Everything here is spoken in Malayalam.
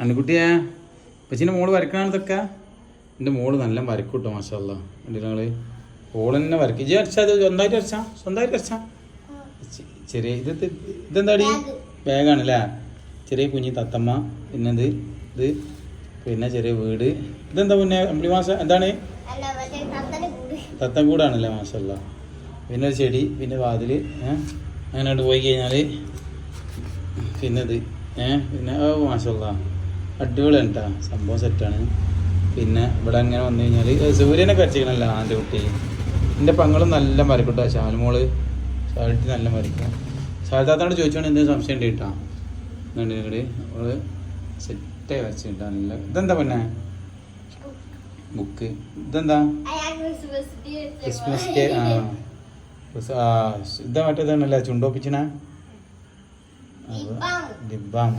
അണ്ണുകുട്ടിയെ പച്ചിൻ്റെ മോള് വരക്കണ ഇതൊക്കെ എൻ്റെ മോള് നല്ല വരക്കും കേട്ടോ മാഷല്ല നിങ്ങൾ ഓൾ തന്നെ വരക്കും ഇജ്ജ് വരച്ചാൽ അത് സ്വന്തമായിട്ട് വരച്ചാ ചെറിയ ഇതെന്താടി ബാഗാണല്ലേ ചെറിയ കുഞ്ഞി തത്തമ്മ പിന്നെ ഇത് പിന്നെ ചെറിയ വീട് ഇതെന്താ പിന്നെ അമ്പിളി മാസം എന്താണ് തത്തം കൂടാണല്ലേ മാഷല്ല പിന്നെ ഒരു ചെടി പിന്നെ വാതില് അങ്ങനെ പോയി കഴിഞ്ഞാൽ പിന്നെ ഇത് പിന്നെ ഓ മാഷല്ല അടിപൊളിയാണ് കേട്ടോ സംഭവം സെറ്റാണ് പിന്നെ ഇവിടെ അങ്ങനെ വന്നു കഴിഞ്ഞാൽ സൂര്യനൊക്കെ വരച്ചിരിക്കണല്ലോ ആൻ്റെ കുട്ടി എൻ്റെ പങ്ങളും നല്ല മരക്കൂട്ടോ ശാലുമോള് ശാലിട്ടി നല്ല മരക്കാം ശാരദാത്തോട് ചോദിച്ചോണ്ട് എന്തെങ്കിലും സംശയം ഉണ്ട് കേട്ടോ എന്നുണ്ടെങ്കിൽ അവള് സെറ്റായി വരച്ചിട്ടാ നല്ല ഇതെന്താ പിന്നെ ബുക്ക് ഇതെന്താ ക്രിസ്മസ് ഡേ ഇതാ മറ്റേതാണല്ലേ ചുണ്ടോപ്പിച്ചിന ലിബാം